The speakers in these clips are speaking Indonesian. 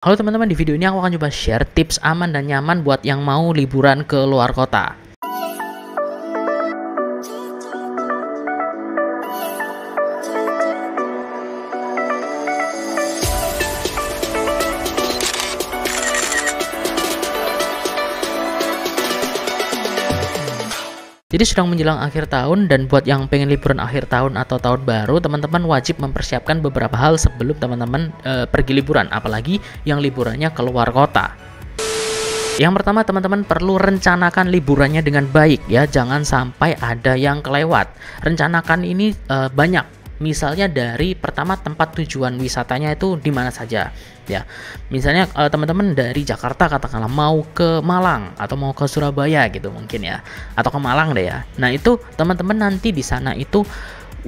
Halo teman-teman, di video ini aku akan coba share tips aman dan nyaman buat yang mau liburan ke luar kota. Jadi sedang menjelang akhir tahun, dan buat yang pengen liburan akhir tahun atau tahun baru, teman-teman wajib mempersiapkan beberapa hal sebelum teman-teman pergi liburan, apalagi yang liburannya keluar kota. Yang pertama, teman-teman perlu rencanakan liburannya dengan baik ya, jangan sampai ada yang kelewat. Rencanakan ini banyak. Misalnya dari pertama tempat tujuan wisatanya itu di mana saja ya. Misalnya teman-teman dari Jakarta katakanlah mau ke Malang atau mau ke Surabaya gitu mungkin ya, atau ke Malang deh ya. Nah itu teman-teman nanti di sana itu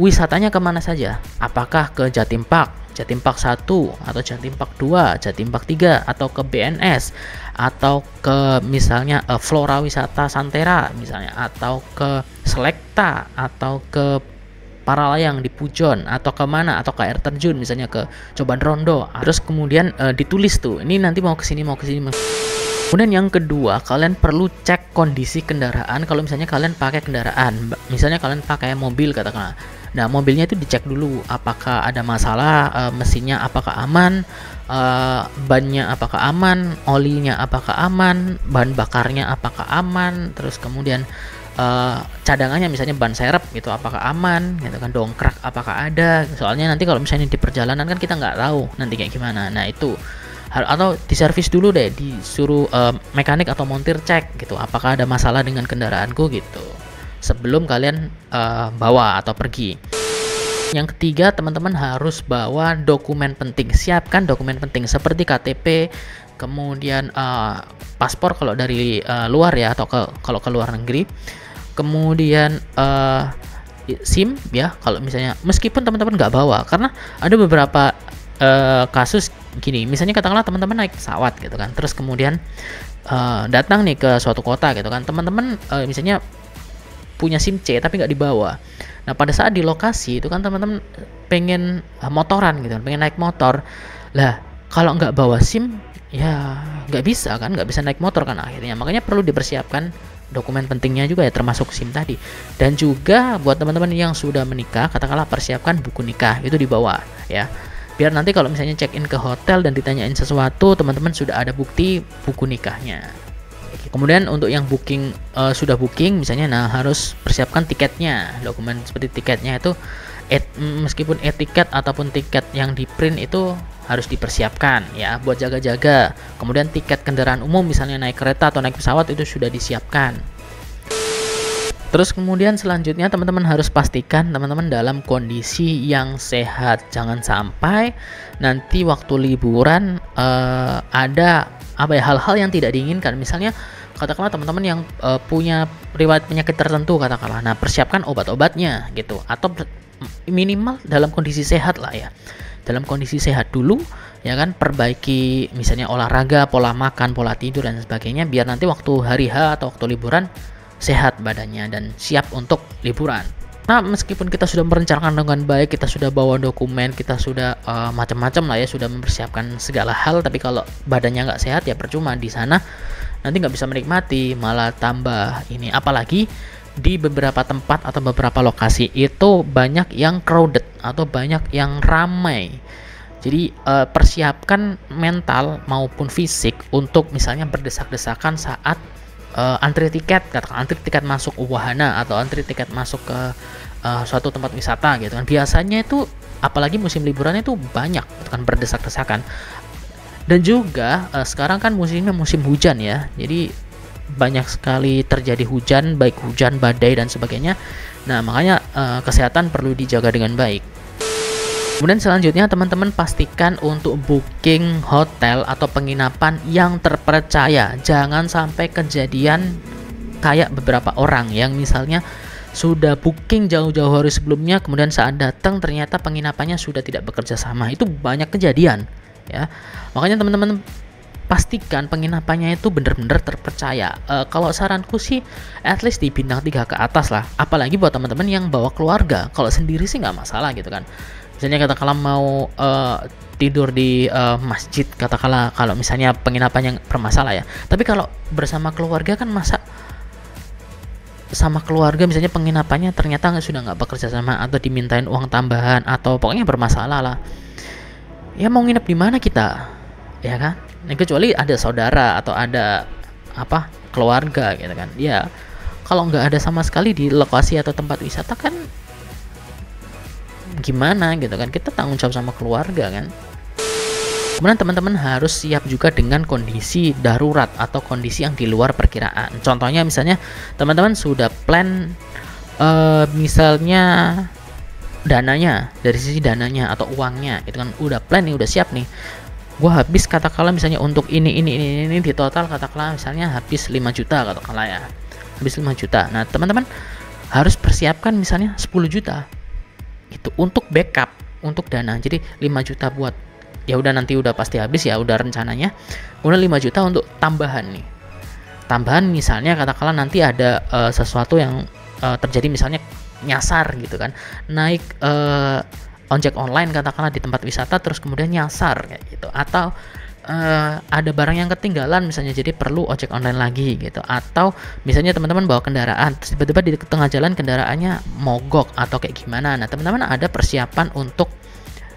wisatanya kemana saja? Apakah ke Jatim Park 1 atau Jatim Park 2, Jatim Park 3, atau ke BNS, atau ke misalnya Flora Wisata Santera misalnya, atau ke Selekta, atau ke Paralayang di Pujon, atau kemana, atau ke air terjun misalnya ke Coban Rondo. Terus kemudian ditulis tuh ini nanti mau kesini. Kemudian yang kedua, kalian perlu cek kondisi kendaraan. Kalau misalnya kalian pakai kendaraan, misalnya kalian pakai mobil katakanlah, nah mobilnya itu dicek dulu apakah ada masalah, mesinnya apakah aman, bannya apakah aman, olinya apakah aman, bahan bakarnya apakah aman, terus kemudian cadangannya misalnya ban serep gitu apakah aman gitu kan, dongkrak apakah ada, soalnya nanti kalau misalnya di perjalanan kan kita nggak tahu nanti kayak gimana. Nah itu atau diservis dulu deh, disuruh mekanik atau montir cek gitu apakah ada masalah dengan kendaraanku gitu sebelum kalian bawa atau pergi. Yang ketiga, teman-teman harus bawa dokumen penting. Siapkan dokumen penting seperti KTP, kemudian paspor kalau dari luar ya, atau kalau ke luar negeri, kemudian SIM ya kalau misalnya, meskipun teman-teman nggak bawa, karena ada beberapa kasus gini, misalnya katakanlah teman-teman naik pesawat gitu kan, terus kemudian datang nih ke suatu kota gitu kan, teman-teman misalnya punya SIM C tapi nggak dibawa. Nah pada saat di lokasi itu kan teman-teman pengen motoran gitu, pengen naik motor lah, kalau nggak bawa SIM ya nggak bisa kan, nggak bisa naik motor kan akhirnya. Makanya perlu dipersiapkan dokumen pentingnya juga ya, termasuk SIM tadi. Dan juga buat teman-teman yang sudah menikah, katakanlah persiapkan buku nikah itu dibawa ya, biar nanti kalau misalnya check in ke hotel dan ditanyain sesuatu, teman-teman sudah ada bukti buku nikahnya. Kemudian untuk yang booking sudah booking misalnya, nah harus persiapkan tiketnya. Dokumen seperti tiketnya itu meskipun e-tiket ataupun tiket yang di print itu harus dipersiapkan ya buat jaga-jaga. Kemudian tiket kendaraan umum misalnya naik kereta atau naik pesawat itu sudah disiapkan. Terus kemudian selanjutnya teman-teman harus pastikan teman-teman dalam kondisi yang sehat. Jangan sampai nanti waktu liburan ada hal-hal yang tidak diinginkan. Misalnya katakanlah teman-teman yang punya riwayat penyakit tertentu katakanlah, nah persiapkan obat-obatnya gitu, atau minimal dalam kondisi sehat lah ya, dalam kondisi sehat dulu ya kan, perbaiki misalnya olahraga, pola makan, pola tidur dan sebagainya, biar nanti waktu hari H atau waktu liburan sehat badannya dan siap untuk liburan. Nah meskipun kita sudah merencanakan dengan baik, kita sudah bawa dokumen, kita sudah macam-macam lah ya, sudah mempersiapkan segala hal, tapi kalau badannya nggak sehat ya percuma di sana, nanti nggak bisa menikmati, malah tambah ini. Apalagi di beberapa tempat atau beberapa lokasi itu banyak yang crowded atau banyak yang ramai. Jadi persiapkan mental maupun fisik untuk misalnya berdesak-desakan saat antri tiket, katakan antri tiket masuk wahana atau antri tiket masuk ke suatu tempat wisata gitu kan. Biasanya itu apalagi musim liburan itu banyak gitu kan, berdesak-desakan. Dan juga sekarang kan musimnya musim hujan ya, jadi banyak sekali terjadi hujan, baik hujan, badai dan sebagainya. Nah makanya kesehatan perlu dijaga dengan baik. Kemudian selanjutnya teman-teman pastikan untuk booking hotel atau penginapan yang terpercaya. Jangan sampai kejadian kayak beberapa orang yang misalnya sudah booking jauh-jauh hari sebelumnya, kemudian saat datang ternyata penginapannya sudah tidak bekerja sama. Itu banyak kejadian ya. Makanya teman-teman pastikan penginapannya itu benar-benar terpercaya. Kalau saranku sih at least di bintang 3 ke atas lah. Apalagi buat teman-teman yang bawa keluarga. Kalau sendiri sih nggak masalah gitu kan. Misalnya katakanlah mau tidur di masjid, katakanlah kalau misalnya penginapan yang bermasalah ya. Tapi kalau bersama keluarga kan masa sama keluarga misalnya penginapannya ternyata sudah nggak bekerja sama atau dimintain uang tambahan atau pokoknya bermasalah lah. Ya mau nginep di mana kita? Ya kan? Nah, kecuali ada saudara atau ada keluarga gitu kan. Ya kalau nggak ada sama sekali di lokasi atau tempat wisata kan gimana gitu kan, kita tanggung jawab sama keluarga kan. Kemudian teman-teman harus siap juga dengan kondisi darurat atau kondisi yang di luar perkiraan. Contohnya misalnya teman-teman sudah plan misalnya dananya, dari sisi dananya atau uangnya itu kan udah plan nih, udah siap nih. Gua habis katakanlah misalnya untuk ini di total katakanlah misalnya habis 5 juta katakanlah ya. Habis 5 juta. Nah, teman-teman harus persiapkan misalnya 10 juta. Itu untuk backup, untuk dana. Jadi 5 juta buat ya udah nanti udah pasti habis ya udah rencananya. Kemudian 5 juta untuk tambahan nih. Tambahan misalnya katakanlah nanti ada sesuatu yang terjadi misalnya nyasar gitu kan. Naik ojek online katakanlah di tempat wisata terus kemudian nyasar kayak gitu. Atau ada barang yang ketinggalan misalnya jadi perlu ojek online lagi gitu, atau misalnya teman-teman bawa kendaraan terus tiba-tiba di tengah jalan kendaraannya mogok atau kayak gimana. Nah, teman-teman ada persiapan untuk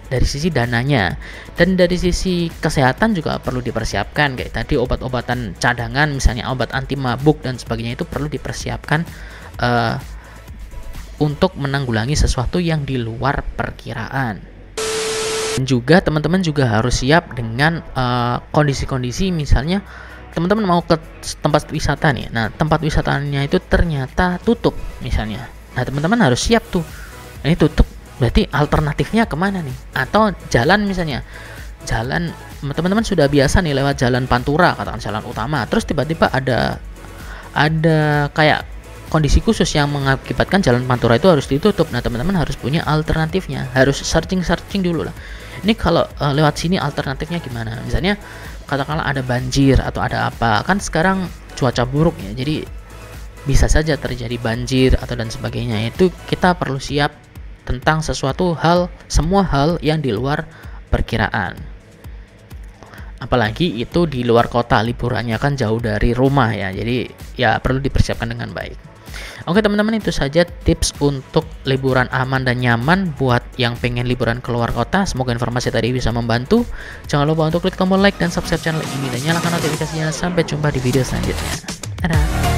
dari sisi dananya, dan dari sisi kesehatan juga perlu dipersiapkan kayak tadi obat-obatan cadangan misalnya obat anti mabuk dan sebagainya itu perlu dipersiapkan untuk menanggulangi sesuatu yang di luar perkiraan. Dan juga teman-teman juga harus siap dengan kondisi-kondisi misalnya teman-teman mau ke tempat wisata nih. Nah, tempat wisatanya itu ternyata tutup misalnya. Nah, teman-teman harus siap tuh. Ini tutup, berarti alternatifnya kemana nih? Atau jalan misalnya. Jalan teman-teman sudah biasa nih lewat jalan Pantura, katakan jalan utama. Terus tiba-tiba ada kayak kondisi khusus yang mengakibatkan jalan Pantura itu harus ditutup. Nah, teman-teman harus punya alternatifnya, harus searching dulu lah. Ini kalau lewat sini alternatifnya gimana? Misalnya katakanlah ada banjir atau ada apa, kan sekarang cuaca buruk ya, jadi bisa saja terjadi banjir atau dan sebagainya. Itu kita perlu siap tentang semua hal yang di luar perkiraan. Apalagi itu di luar kota, liburannya kan jauh dari rumah ya, jadi ya perlu dipersiapkan dengan baik. Oke teman-teman, itu saja tips untuk liburan aman dan nyaman buat yang pengen liburan keluar kota. Semoga informasi tadi bisa membantu. Jangan lupa untuk klik tombol like dan subscribe channel ini dan nyalakan notifikasinya. Sampai jumpa di video selanjutnya. Dadah.